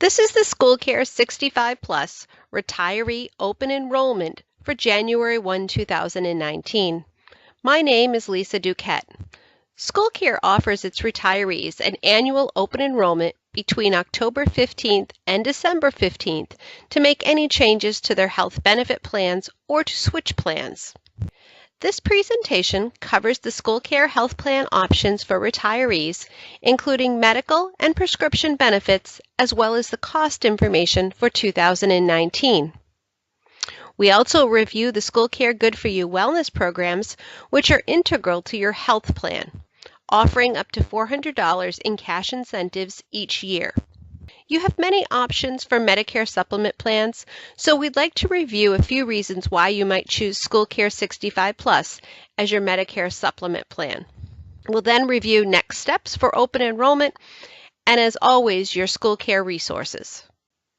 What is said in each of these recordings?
This is the SchoolCare 65 Plus Retiree Open Enrollment for January 1, 2019. My name is Lisa Duquette. SchoolCare offers its retirees an annual open enrollment between October 15th and December 15th to make any changes to their health benefit plans or to switch plans. This presentation covers the SchoolCare health plan options for retirees, including medical and prescription benefits, as well as the cost information for 2019. We also review the SchoolCare Good For You wellness programs, which are integral to your health plan, offering up to $400 in cash incentives each year. You have many options for Medicare supplement plans, so we'd like to review a few reasons why you might choose SchoolCare 65 Plus as your Medicare supplement plan. We'll then review next steps for open enrollment and, as always, your SchoolCare resources.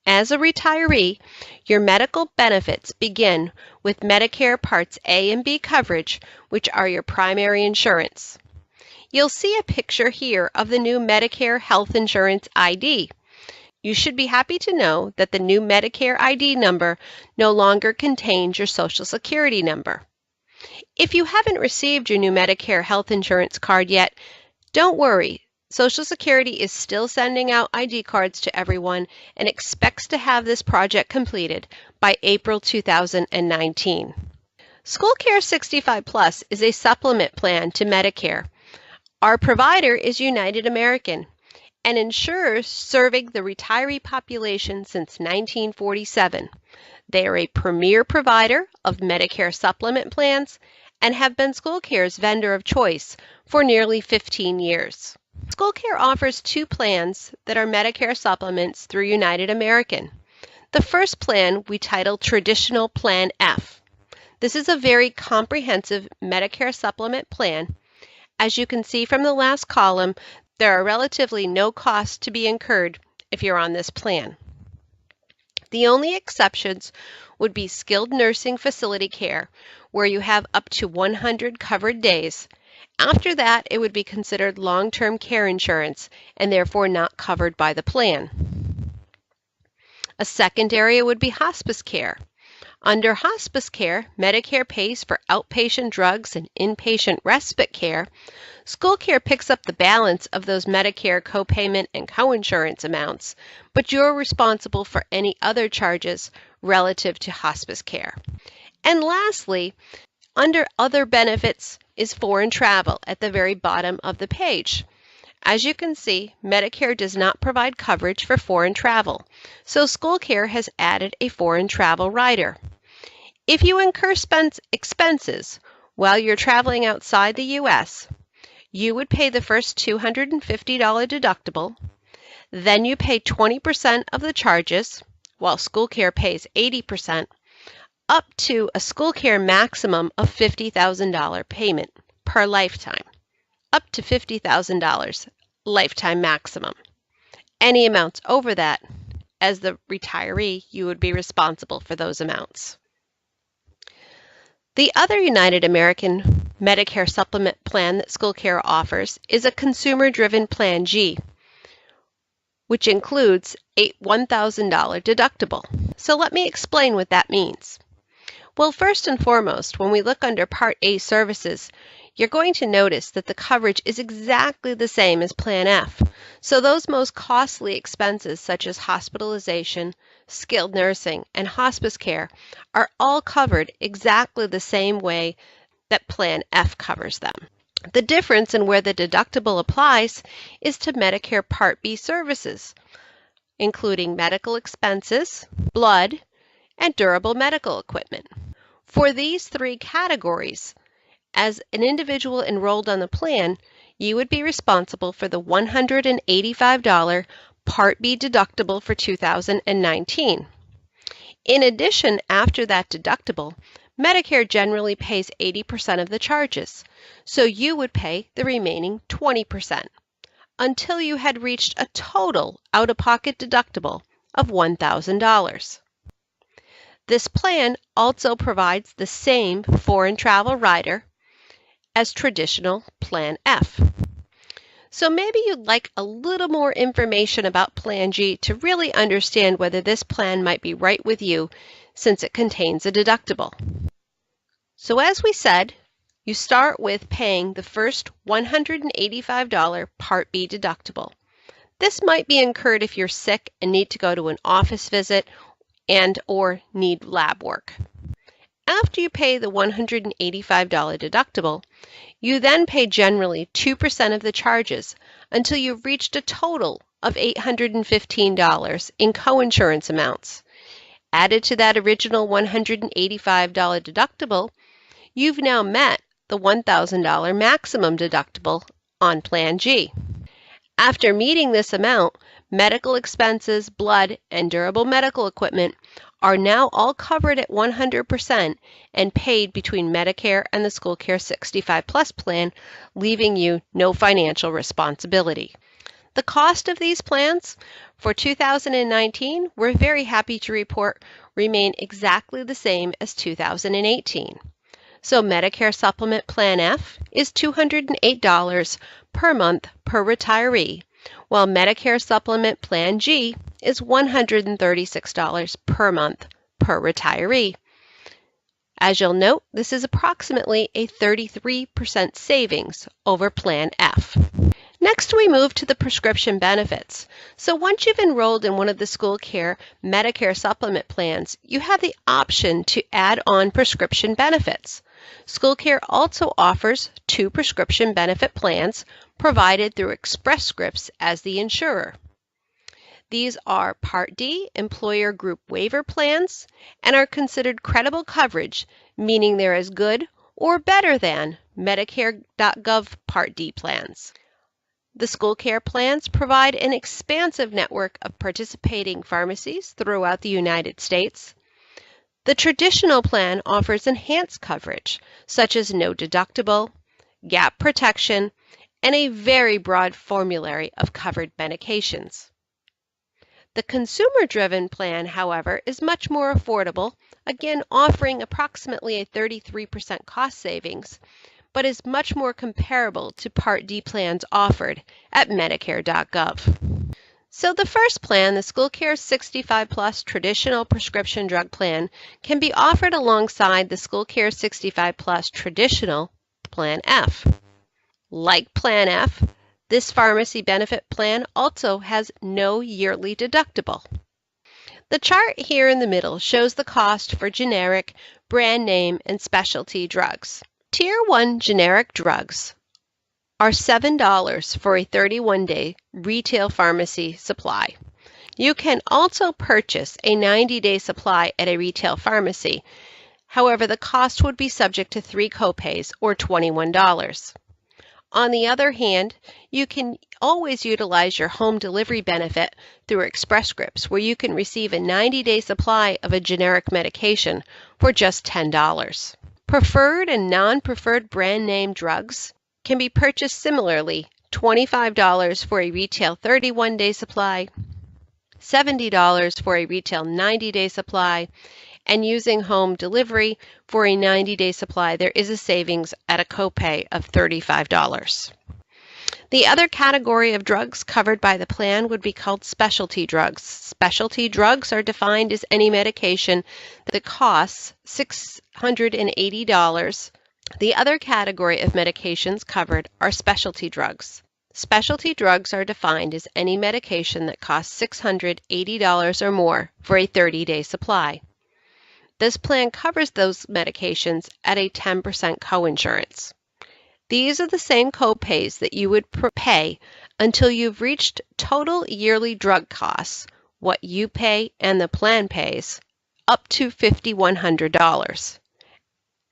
As a retiree, your medical benefits begin with Medicare Parts A and B coverage, which are your primary insurance. You'll see a picture here of the new Medicare Health Insurance ID. You should be happy to know that the new Medicare ID number no longer contains your Social Security number. If you haven't received your new Medicare health insurance card yet, don't worry. Social Security is still sending out ID cards to everyone and expects to have this project completed by April 2019. SchoolCare 65 Plus is a supplement plan to Medicare. Our provider is United American, an insurer serving the retiree population since 1947. They are a premier provider of Medicare supplement plans and have been SchoolCare's vendor of choice for nearly 15 years. SchoolCare offers two plans that are Medicare supplements through United American. The first plan we title Traditional Plan F. This is a very comprehensive Medicare supplement plan. As you can see from the last column, there are relatively no costs to be incurred if you're on this plan. The only exceptions would be skilled nursing facility care, where you have up to 100 covered days. After that, it would be considered long-term care insurance and therefore not covered by the plan. A second area would be hospice care. Under hospice care, Medicare pays for outpatient drugs and inpatient respite care. SchoolCare picks up the balance of those Medicare copayment and coinsurance amounts, but you're responsible for any other charges relative to hospice care. And lastly, under other benefits is foreign travel at the very bottom of the page. As you can see, Medicare does not provide coverage for foreign travel, so SchoolCare has added a foreign travel rider. If you incur expenses while you're traveling outside the U.S., you would pay the first $250 deductible, then you pay 20% of the charges, while SchoolCare pays 80%, up to a SchoolCare maximum of $50,000 payment per lifetime, up to $50,000 lifetime maximum. Any amounts over that, as the retiree, you would be responsible for those amounts. The other United American Medicare supplement plan that SchoolCare offers is a consumer-driven Plan G, which includes a $1,000 deductible. So let me explain what that means. Well, first and foremost, when we look under Part A services, you're going to notice that the coverage is exactly the same as Plan F. So those most costly expenses such as hospitalization, skilled nursing, and hospice care are all covered exactly the same way that Plan F covers them. The difference in where the deductible applies is to Medicare Part B services, including medical expenses, blood, and durable medical equipment. For these three categories, as an individual enrolled on the plan, you would be responsible for the $185 Part B deductible for 2019. In addition, after that deductible, Medicare generally pays 80% of the charges, so you would pay the remaining 20% until you had reached a total out-of-pocket deductible of $1,000. This plan also provides the same foreign travel rider as traditional Plan F. So maybe you'd like a little more information about Plan G to really understand whether this plan might be right with you since it contains a deductible. So as we said, you start with paying the first $185 Part B deductible. This might be incurred if you're sick and need to go to an office visit and/or need lab work. After you pay the $185 deductible, you then pay generally 2% of the charges until you've reached a total of $815 in coinsurance amounts. Added to that original $185 deductible, you've now met the $1,000 maximum deductible on Plan G. After meeting this amount, medical expenses, blood, and durable medical equipment are now all covered at 100% and paid between Medicare and the SchoolCare 65 Plus plan, leaving you no financial responsibility. The cost of these plans for 2019, we're very happy to report, remain exactly the same as 2018. So Medicare Supplement Plan F is $208 per month per retiree, while Medicare Supplement Plan G is $136 per month per retiree. As you'll note, this is approximately a 33% savings over Plan F. Next, we move to the prescription benefits. So once you've enrolled in one of the SchoolCare Medicare Supplement plans, you have the option to add on prescription benefits. SchoolCare also offers 2 prescription benefit plans provided through Express Scripts as the insurer. These are Part D employer group waiver plans and are considered credible coverage, meaning they're as good or better than Medicare.gov Part D plans. The SchoolCare plans provide an expansive network of participating pharmacies throughout the United States. The traditional plan offers enhanced coverage, such as no deductible, gap protection, and a very broad formulary of covered medications. The consumer-driven plan, however, is much more affordable, again offering approximately a 33% cost savings, but is much more comparable to Part D plans offered at Medicare.gov. So the first plan, the SchoolCare 65 Plus Traditional Prescription Drug Plan, can be offered alongside the SchoolCare 65 Plus Traditional Plan F. Like Plan F, this pharmacy benefit plan also has no yearly deductible. The chart here in the middle shows the cost for generic, brand name, and specialty drugs. Tier 1 generic drugs are $7 for a 31-day retail pharmacy supply. You can also purchase a 90-day supply at a retail pharmacy. However, the cost would be subject to 3 copays or $21. On the other hand, you can always utilize your home delivery benefit through Express Scripts, where you can receive a 90-day supply of a generic medication for just $10. Preferred and non-preferred brand name drugs can be purchased similarly, $25 for a retail 31-day supply, $70 for a retail 90-day supply, and using home delivery for a 90-day supply, there is a savings at a copay of $35. The other category of drugs covered by the plan would be called specialty drugs. Specialty drugs are defined as any medication that costs $680. The other category of medications covered are specialty drugs. Specialty drugs are defined as any medication that costs $680 or more for a 30-day supply. This plan covers those medications at a 10% coinsurance. These are the same copays that you would pay until you've reached total yearly drug costs, what you pay and the plan pays, up to $5,100.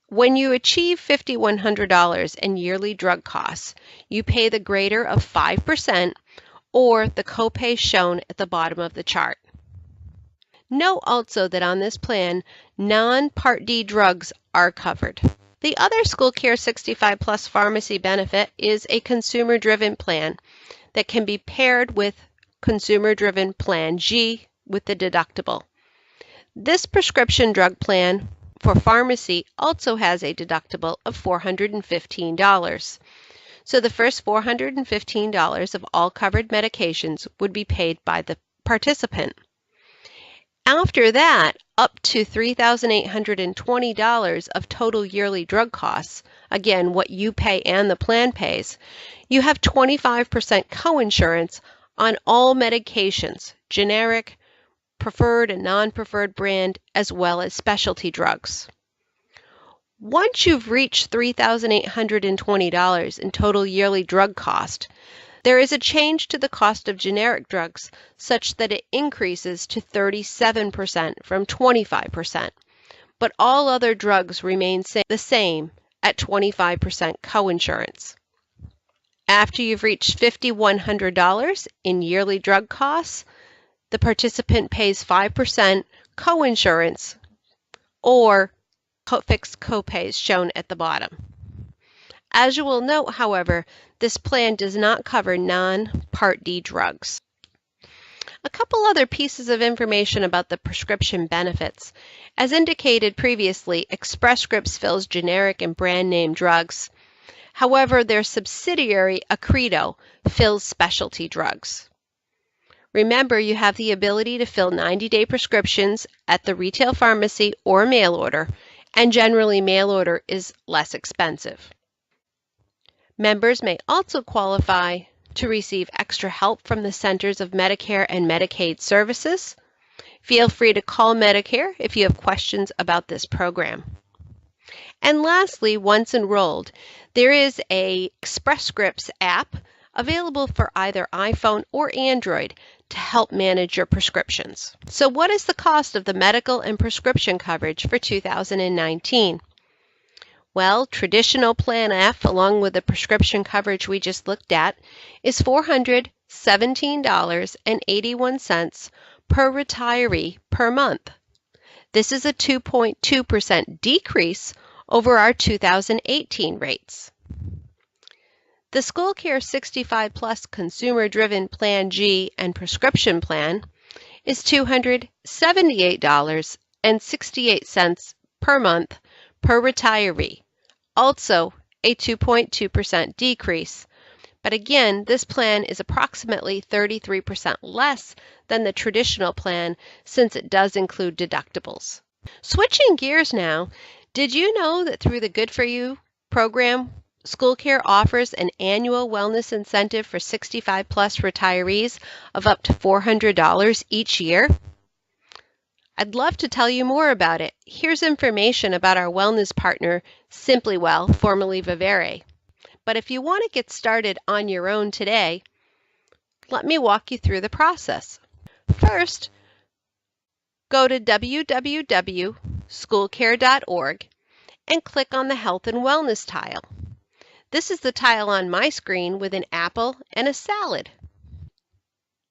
When you achieve $5,100 in yearly drug costs, you pay the greater of 5% or the copay shown at the bottom of the chart. Note also that on this plan, non-Part D drugs are covered. The other SchoolCare 65 Plus pharmacy benefit is a consumer-driven plan that can be paired with consumer-driven Plan G with the deductible. This prescription drug plan for pharmacy also has a deductible of $415. so the first $415 of all covered medications would be paid by the participant. After that, up to $3,820 of total yearly drug costs, again, what you pay and the plan pays, you have 25% coinsurance on all medications, generic, preferred and non-preferred brand, as well as specialty drugs. Once you've reached $3,820 in total yearly drug cost, there is a change to the cost of generic drugs such that it increases to 37% from 25%, but all other drugs remain the same at 25% coinsurance. After you've reached $5,100 in yearly drug costs, the participant pays 5% coinsurance or fixed copays shown at the bottom. As you will note, however, this plan does not cover non-Part D drugs. A couple other pieces of information about the prescription benefits. As indicated previously, Express Scripts fills generic and brand name drugs. However, their subsidiary, Accredo, fills specialty drugs. Remember, you have the ability to fill 90-day prescriptions at the retail pharmacy or mail order, and generally mail order is less expensive. Members may also qualify to receive extra help from the Centers of Medicare and Medicaid Services. Feel free to call Medicare if you have questions about this program. And lastly, once enrolled, there is a Express Scripts app available for either iPhone or Android to help manage your prescriptions. So what is the cost of the medical and prescription coverage for 2019? Well, traditional Plan F, along with the prescription coverage we just looked at, is $417.81 per retiree per month. This is a 2.2% decrease over our 2018 rates. The SchoolCare 65 Plus Consumer-Driven Plan G and Prescription Plan is $278.68 per month per retiree, also a 2.2% decrease. But again, this plan is approximately 33% less than the traditional plan since it does include deductibles. Switching gears now, did you know that through the Good For You program, SchoolCare offers an annual wellness incentive for 65 plus retirees of up to $400 each year? I'd love to tell you more about it. Here's information about our wellness partner, Simply Well, formerly Vivere. But if you want to get started on your own today, let me walk you through the process. First, go to www.schoolcare.org and click on the Health and Wellness tile. This is the tile on my screen with an apple and a salad.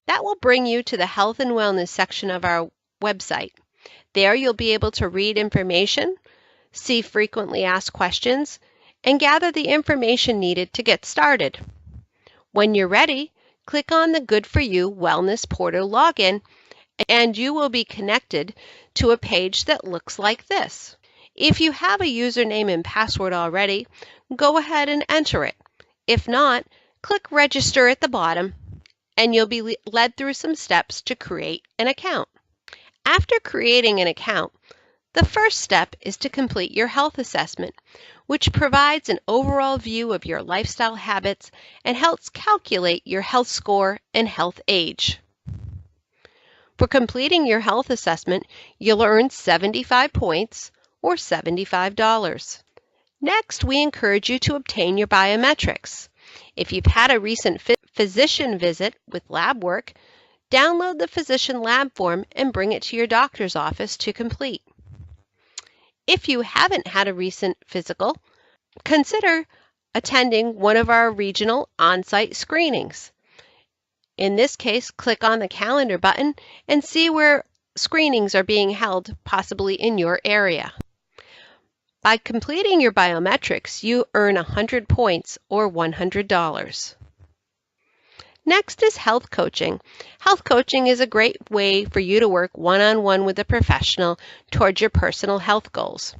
That will bring you to the Health and Wellness section of our website. There you'll be able to read information, see frequently asked questions, and gather the information needed to get started. When you're ready, click on the Good For You Wellness Portal login, and you will be connected to a page that looks like this. If you have a username and password already, go ahead and enter it. If not, click Register at the bottom, and you'll be led through some steps to create an account. After creating an account, the first step is to complete your health assessment, which provides an overall view of your lifestyle habits and helps calculate your health score and health age. For completing your health assessment, you'll earn 75 points or $75. Next, we encourage you to obtain your biometrics. If you've had a recent physician visit with lab work, download the physician lab form and bring it to your doctor's office to complete. If you haven't had a recent physical, consider attending one of our regional on-site screenings. In this case, click on the calendar button and see where screenings are being held, possibly in your area. By completing your biometrics, you earn 100 points or $100. Next is health coaching. Health coaching is a great way for you to work one-on-one with a professional towards your personal health goals.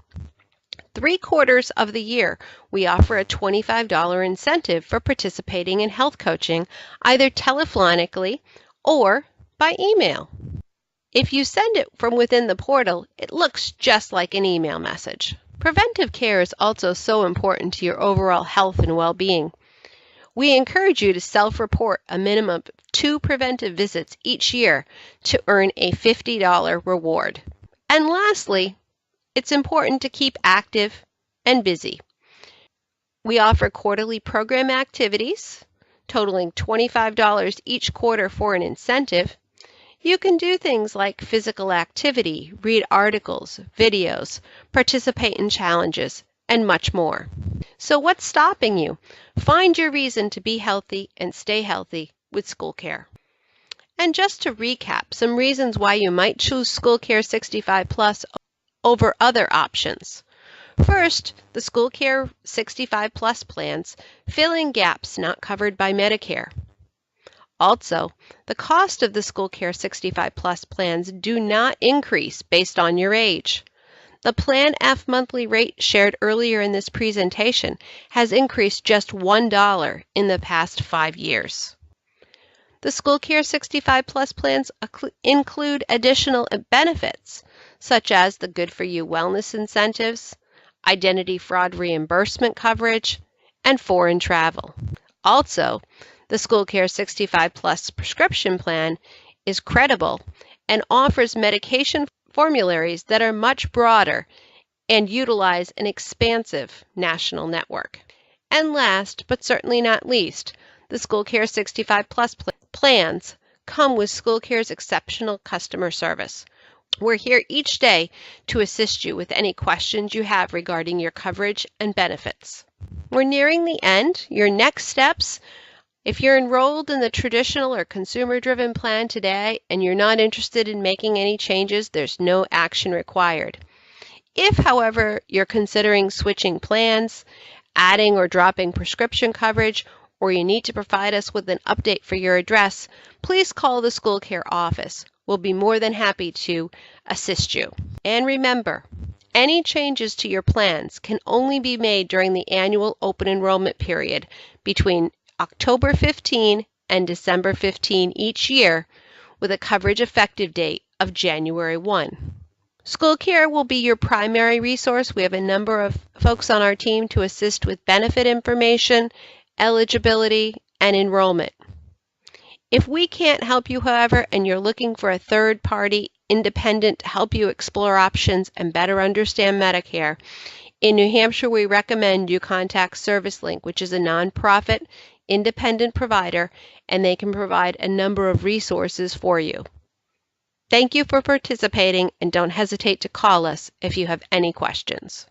3/4 of the year, we offer a $25 incentive for participating in health coaching, either telephonically or by email. If you send it from within the portal, it looks just like an email message. Preventive care is also so important to your overall health and well-being. We encourage you to self-report a minimum of 2 preventive visits each year to earn a $50 reward. And lastly, it's important to keep active and busy. We offer quarterly program activities totaling $25 each quarter for an incentive. You can do things like physical activity, read articles, videos, participate in challenges, and much more. So what's stopping you? Find your reason to be healthy and stay healthy with SchoolCare. And just to recap, some reasons why you might choose SchoolCare 65+ over other options. First, the SchoolCare 65+ plans fill in gaps not covered by Medicare. Also, the cost of the SchoolCare 65+ plans do not increase based on your age. The Plan F monthly rate shared earlier in this presentation has increased just $1 in the past 5 years. The SchoolCare 65+ plans include additional benefits, such as the Good For You wellness incentives, identity fraud reimbursement coverage, and foreign travel. Also, the SchoolCare 65+ prescription plan is credible and offers medication formularies that are much broader and utilize an expansive national network. And last, but certainly not least, the SchoolCare 65+ plans come with SchoolCare's exceptional customer service. We're here each day to assist you with any questions you have regarding your coverage and benefits. We're nearing the end. Your next steps: if you're enrolled in the traditional or consumer-driven plan today and you're not interested in making any changes, there's no action required. If, however, you're considering switching plans, adding or dropping prescription coverage, or you need to provide us with an update for your address, please call the SchoolCare office. We'll be more than happy to assist you. And remember, any changes to your plans can only be made during the annual open enrollment period between October 15 and December 15 each year, with a coverage effective date of January 1. SchoolCare will be your primary resource. We have a number of folks on our team to assist with benefit information, eligibility, and enrollment. If we can't help you, however, and you're looking for a third-party independent to help you explore options and better understand Medicare, in New Hampshire, we recommend you contact ServiceLink, which is a nonprofit independent provider, and they can provide a number of resources for you. Thank you for participating, and don't hesitate to call us if you have any questions.